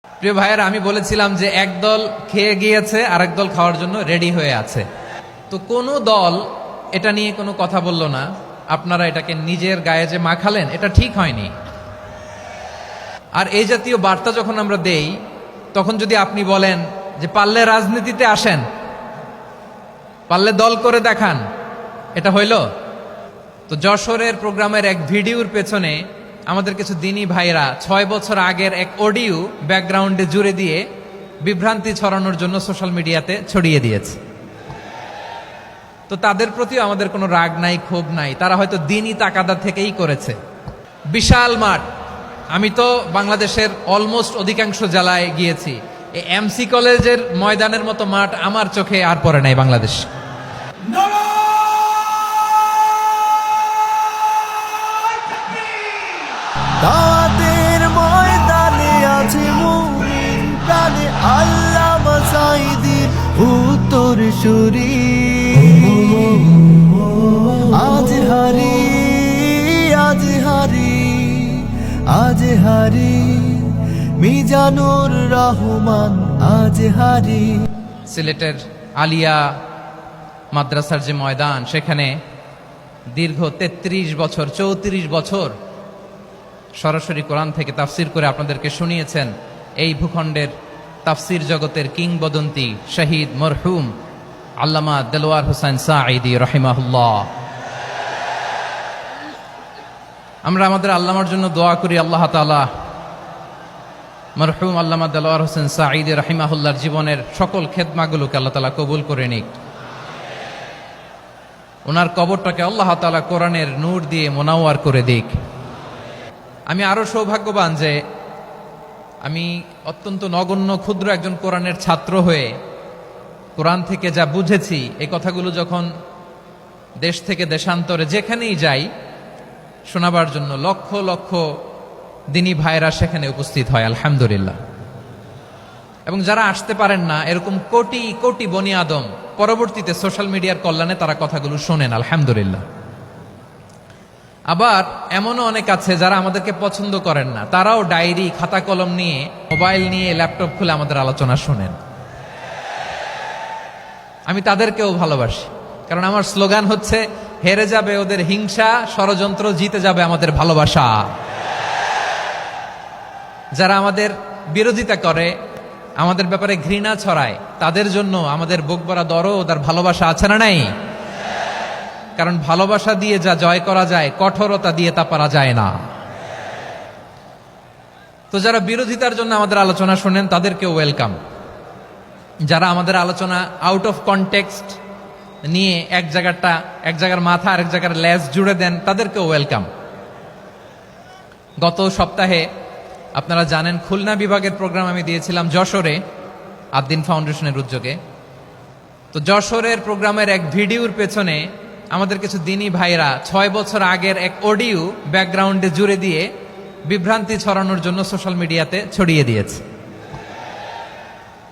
প্রিয় ভাইয়েরা, আমি বলেছিলাম যে একদল খেয়ে গিয়েছে আর একদল খাওয়ার জন্য রেডি হয়ে আছে। তো কোনো দল এটা নিয়ে কোনো কথা বলল না। আপনারা এটাকে নিজের গায়ে যে মাখালেন, এটা ঠিক হয়নি। আর এই জাতীয় বার্তা যখন আমরা দেই, তখন যদি আপনি বলেন যে পারলে রাজনীতিতে আসেন, পারলে দল করে দেখান, এটা হইল? তো যশোরের প্রোগ্রামের এক ভিডিওর পেছনে আমাদের কিছু দিনী ভাইরা 6 বছর আগের এক অডিও ব্যাকগ্রাউন্ডে জুড়ে দিয়ে বিভ্রান্তি ছড়ানোর জন্য সোশ্যাল মিডিয়াতে ছড়িয়ে দিয়েছে। তো তাদের প্রতিও আমাদের কোনো রাগ নাই, ক্ষোভ নাই। তারা হয়তো দিনই তাকাদা থেকেই করেছে। বিশাল মাঠ, আমি তো বাংলাদেশের অলমোস্ট অধিকাংশ জেলায় গিয়েছি। এই এমসি কলেজের ময়দানের মতো মাঠ আমার চোখে আর পড়ে নাই বাংলাদেশ। দাওয়াতের ময়দানে আছে মুমিন প্রাণে আল্লামা সাঈদীর উত্তরসূরি। আজ হারি আজ হারি আজ হারি মিজানুর রহমান আজ হারি। সিলেটের আলিয়া মাদ্রাসার যে ময়দান, সেখানে দীর্ঘ 33 বছর 34 বছর সরাসরি কোরআন থেকে তাফসির করে আপনাদেরকে শুনিয়েছেন এই ভূখণ্ডের তাফসির জগতের কিংবদন্তি শহীদ মরহুম আল্লামা দেলোয়ার হোসেন সাঈদী রাহিমাহুল্লাহ। আমরা আমাদের আল্লামার জন্য দোয়া করি, আল্লাহ তাআলা মরহুম আল্লামা দেলোয়ার হোসেন সাঈদী রাহিমাহুল্লাহর জীবনের সকল খেদমাগুলোকে আল্লাহ তাআলা কবুল করে নিক। ওনার কবরটাকে আল্লাহ তাআলা কোরআনের নূর দিয়ে মোনাওয়ার করে দিক। আমি আরো সৌভাগ্যবান যে আমি অত্যন্ত নগণ্য ক্ষুদ্র একজন কোরআনের ছাত্র হয়ে কোরআন থেকে যা বুঝেছি, এই কথাগুলো যখন দেশ থেকে দেশান্তরে যেখানেই যাই শোনাবার জন্য লক্ষ লক্ষ দিনী ভাইরা সেখানে উপস্থিত হয়, আলহামদুলিল্লাহ। এবং যারা আসতে পারেন না, এরকম কোটি কোটি বনি আদম পরবর্তীতে সোশ্যাল মিডিয়ার কল্যাণে তারা কথাগুলো শোনেন, আলহামদুলিল্লাহ। আবার এমনও অনেক আছে যারা আমাদেরকে পছন্দ করেন না, তারাও ডায়েরি খাতা কলম নিয়ে, মোবাইল নিয়ে, ল্যাপটপ খুলে আমাদের আলোচনা শোনেন। আমি তাদেরকেও ভালোবাসি, কারণ আমার স্লোগান হচ্ছে হেরে যাবে ওদের হিংসা, ষড়যন্ত্র, জিতে যাবে আমাদের ভালোবাসা। যারা আমাদের বিরোধিতা করে, আমাদের ব্যাপারে ঘৃণা ছড়ায়, তাদের জন্য আমাদের বুক ভরা দরদ আর ভালোবাসা আছে না নাই? কারণ ভালোবাসা দিয়ে যা জয় করা যায়, কঠোরতা দিয়ে তা পারা যায় না। তো যারা বিরোধিতার জন্য আমাদের আলোচনা শোনেন, তাদেরকেও ওয়েলকাম। যারা আমাদের আলোচনা আউট অফ কনটেক্সট নিয়ে এক জায়গার মাথা আর এক জায়গার লেজ জুড়ে দেন, তাদেরকেও ওয়েলকাম। গত সপ্তাহে আপনারা জানেন খুলনা বিভাগের প্রোগ্রাম আমি দিয়েছিলাম যশোরে আদ্দিন ফাউন্ডেশনের উদ্যোগে। তো যশোরের প্রোগ্রামের এক ভিডিওর পেছনে আমাদের কিছু দিনী ভাইরা 6 বছর আগের এক অডিও ব্যাকগ্রাউন্ডে জুড়ে দিয়ে বিভ্রান্তি ছড়ানোর জন্য সোশ্যাল মিডিয়াতে ছড়িয়ে দিয়েছে।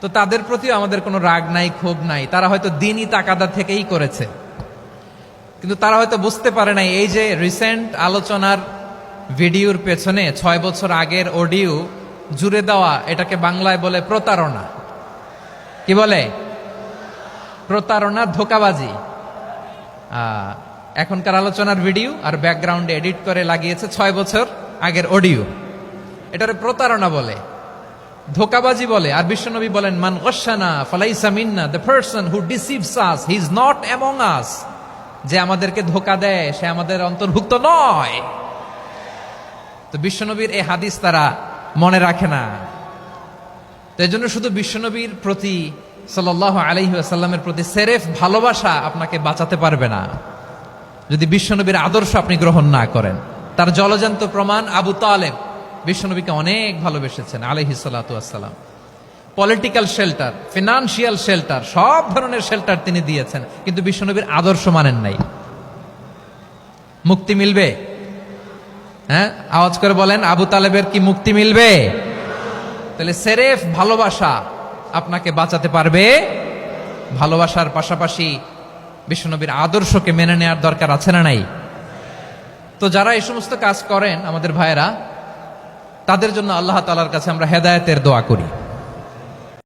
তো তাদের প্রতিও আমাদের কোনো রাগ নাই, ক্ষোভ নাই। তারা হয়তো দিনই তাকাদা থেকেই করেছে, কিন্তু তারা হয়তো বুঝতে পারে নাই এই যে রিসেন্ট আলোচনার ভিডিওর পেছনে 6 বছর আগের অডিও জুড়ে দেওয়া, এটাকে বাংলায় বলে প্রতারণা। কি বলে? প্রতারণা, ধোঁকাবাজি। এখনকার আলোচনার ভিডিও আর ব্যাকগ্রাউন্ডে এডিট করে লাগিয়েছে 6 বছর আগের অডিও। এটারে প্রতারণা বলে, ধোঁকাবাজি বলে। আর বিশ্বনবী বলেন, মান গশানা ফালাইসা মিন্না, the person who deceives us he is not among us. যে আমাদেরকে ধোঁকা দেয়, সে আমাদের অন্তর্ভুক্ত নয়। তো বিশ্বনবীর এই হাদিস তারা মনে রাখে না। তো এই জন্য শুধু বিশ্বনবীর প্রতি সাল্লাল্লাহু আলাইহি ওয়াসাল্লামের প্রতি সেরেফ ভালোবাসা আপনাকে বাঁচাতে পারবে না যদি বিশ্বনবীর আদর্শ আপনি গ্রহণ না করেন। তার জলজান্ত প্রমাণ, আবু তালেব বিশ্বনবীকে অনেক ভালোবেসেছেন আলাইহিস সালাতু ওয়াসসালাম। পলিটিক্যাল শেল্টার, ফিনান্সিয়াল শেল্টার, সব ধরনের শেল্টার তিনি দিয়েছেন, কিন্তু বিশ্বনবীর আদর্শ মানেন নাই। মুক্তি মিলবে? হ্যাঁ, আওয়াজ করে বলেন, আবু তালেবের কি মুক্তি মিলবে? তাহলে সেরেফ ভালোবাসা আপনাকে বাঁচাতে পারবে। ভালোবাসার পাশাপাশি বিশ্বনবীর আদর্শকে মেনে নেওয়ার দরকার আছে না নাই? তো যারা এই সমস্ত কাজ করেন আমাদের ভাইয়েরা, তাদের জন্য আল্লাহ তাআলার কাছে আমরা হেদায়েতের দোয়া করি।